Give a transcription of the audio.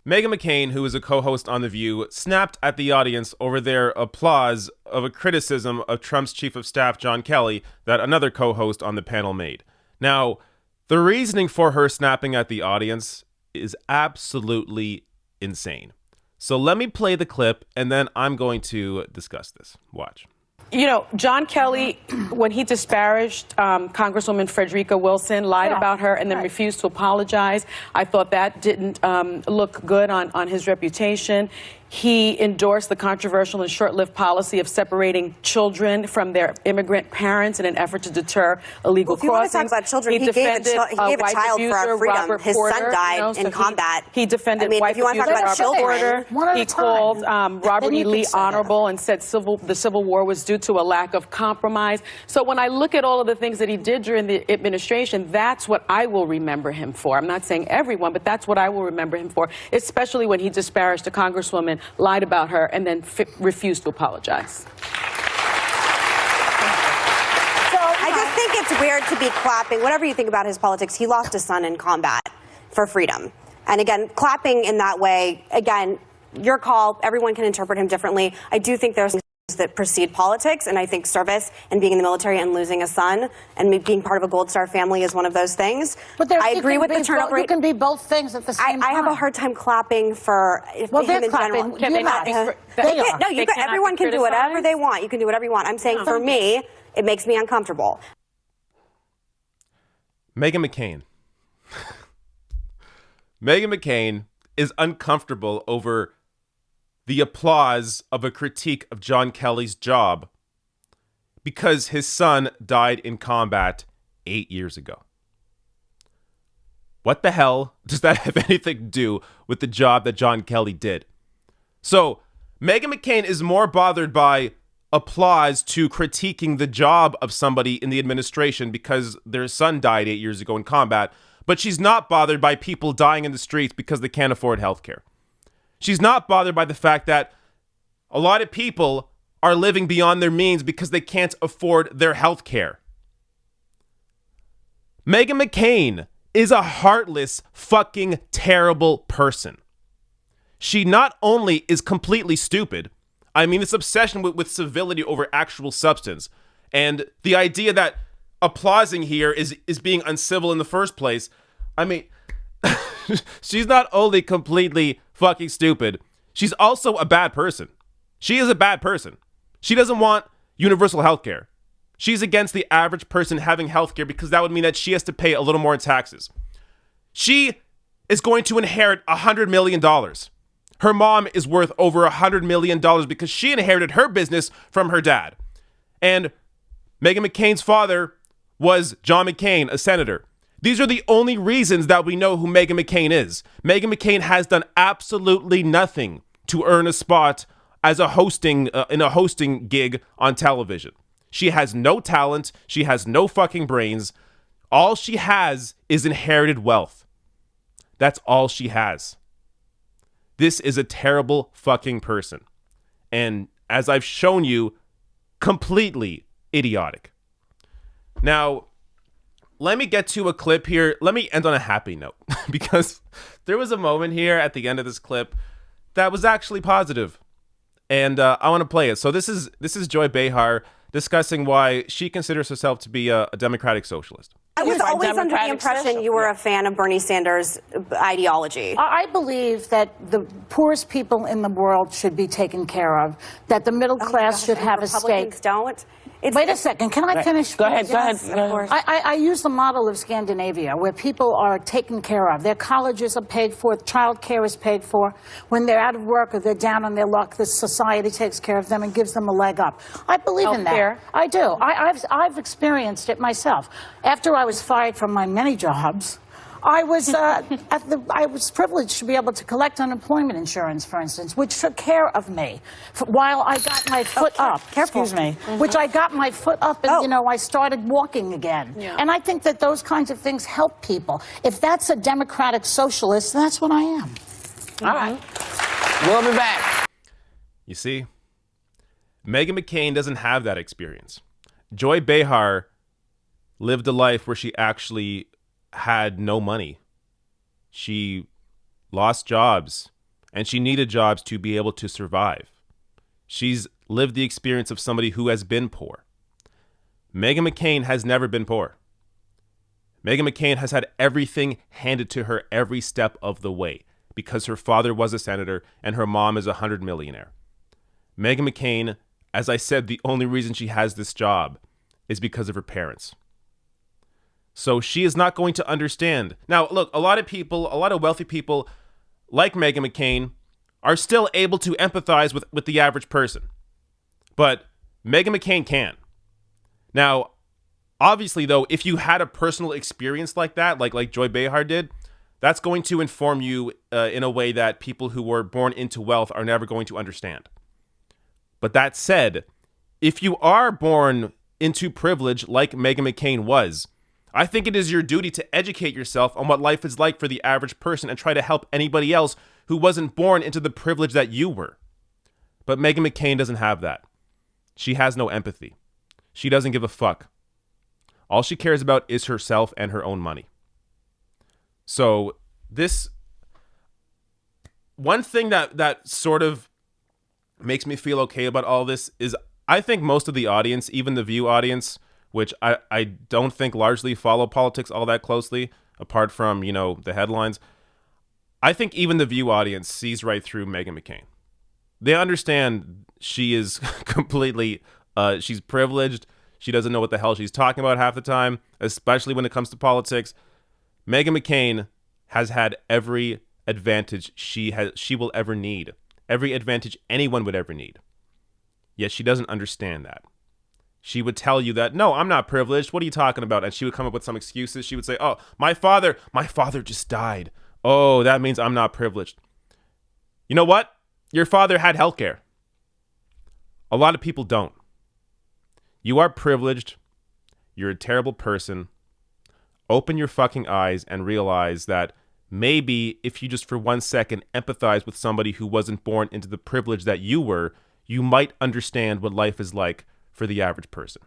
Meghan McCain, who is a co-host on The View, snapped at the audience over their applause of a criticism of Trump's chief of staff, John Kelly, that another co-host on the panel made. Now, the reasoning for her snapping at the audience is absolutely insane. So let me play the clip, and then I'm going to discuss this. Watch. You know, John Kelly, when he disparaged Congresswoman Frederica Wilson, lied about her, and then refused to apologize. I thought that didn't look good on his reputation. He endorsed the controversial and short-lived policy of separating children from their immigrant parents in an effort to deter illegal crossings. If you want to talk about children, he gave a child for our freedom. His son died in combat. He defended wife abuser Robert Porter. He called Robert E. Lee honorable and said the Civil War was due to a lack of compromise. So when I look at all of the things that he did during the administration, that's what I will remember him for. I'm not saying everyone, but that's what I will remember him for, especially when he disparaged a congresswoman, lied about her, and then refused to apologize. So I just think it's weird to be clapping. Whatever you think about his politics, he lost his son in combat for freedom. And again, clapping in that way, again, your call. Everyone can interpret him differently. I do think there's things that precede politics, and I think service and being in the military and losing a son and being part of a Gold Star family is one of those things. But I agree with the turnout rate. You can be both things at the same time. I have a hard time clapping for him in general. Can they not? Everyone can do whatever they want. You can do whatever you want. I'm saying for me, it makes me uncomfortable. Meghan McCain. Meghan McCain is uncomfortable over the applause of a critique of John Kelly's job because his son died in combat 8 years ago. What the hell does that have anything to do with the job that John Kelly did? So, Meghan McCain is more bothered by applause to critiquing the job of somebody in the administration because their son died 8 years ago in combat, but she's not bothered by people dying in the streets because they can't afford health care. She's not bothered by the fact that a lot of people are living beyond their means because they can't afford their health care. Meghan McCain is a heartless, fucking terrible person. She not only is completely stupid, I mean, this obsession with civility over actual substance, and the idea that applauding here is being uncivil in the first place. I mean, she's not only completely fucking stupid, she's also a bad person. She is a bad person. She doesn't want universal health care. She's against the average person having health care because that would mean that she has to pay a little more in taxes. She is going to inherit $100 million. Her mom is worth over $100 million because she inherited her business from her dad. And Meghan McCain's father was John McCain, a senator. These are the only reasons that we know who Meghan McCain is. Meghan McCain has done absolutely nothing to earn a spot as a hosting in a hosting gig on television. She has no talent. She has no fucking brains. All she has is inherited wealth. That's all she has. This is a terrible fucking person. And as I've shown you, completely idiotic. Now, let me get to a clip here. Let me end on a happy note because there was a moment here at the end of this clip that was actually positive. And I want to play it. So this is Joy Behar discussing why she considers herself to be a democratic socialist. I was always under the impression you were a fan of Bernie Sanders' ideology. I believe that the poorest people in the world should be taken care of, that the middle class should have a stake. Republicans don't. Wait a second. Can I finish? Go ahead. Yes, Go ahead. I use the model of Scandinavia, where people are taken care of. Their colleges are paid for. Child care is paid for. When they're out of work or they're down on their luck, the society takes care of them and gives them a leg up. I believe in that. I do. I've experienced it myself. After I was fired from my many jobs, I was privileged to be able to collect unemployment insurance, for instance, which took care of me while I got my foot up. Careful. Excuse me. Which I got my foot up and, I started walking again. Yeah. And I think that those kinds of things help people. If that's a democratic socialist, that's what I am. All right. We'll be back. You see, Meghan McCain doesn't have that experience. Joy Behar lived a life where she actually had no money. She lost jobs, and she needed jobs to be able to survive. She's lived the experience of somebody who has been poor. Meghan McCain has never been poor. Meghan McCain has had everything handed to her every step of the way because her father was a senator and her mom is a 100 millionaire. Meghan McCain, as I said, the only reason she has this job is because of her parents. So she is not going to understand. Now, look, a lot of wealthy people like Meghan McCain are still able to empathize with the average person. But Meghan McCain can. Now, obviously, though, if you had a personal experience like that, like Joy Behar did, that's going to inform you in a way that people who were born into wealth are never going to understand. But that said, if you are born into privilege like Meghan McCain was, I think it is your duty to educate yourself on what life is like for the average person and try to help anybody else who wasn't born into the privilege that you were. But Meghan McCain doesn't have that. She has no empathy. She doesn't give a fuck. All she cares about is herself and her own money. So this one thing that sort of makes me feel okay about all this is I think most of the audience, even the View audience, which I don't think largely follow politics all that closely, apart from, the headlines. I think even the View audience sees right through Meghan McCain. They understand she is completely, she's privileged. She doesn't know what the hell she's talking about half the time, especially when it comes to politics. Meghan McCain has had every advantage she will ever need, every advantage anyone would ever need. Yet she doesn't understand that. She would tell you that, no, I'm not privileged. What are you talking about? And she would come up with some excuses. She would say, oh, my father just died. Oh, that means I'm not privileged. You know what? Your father had healthcare. A lot of people don't. You are privileged. You're a terrible person. Open your fucking eyes and realize that maybe if you just for 1 second empathize with somebody who wasn't born into the privilege that you were, you might understand what life is like for the average person.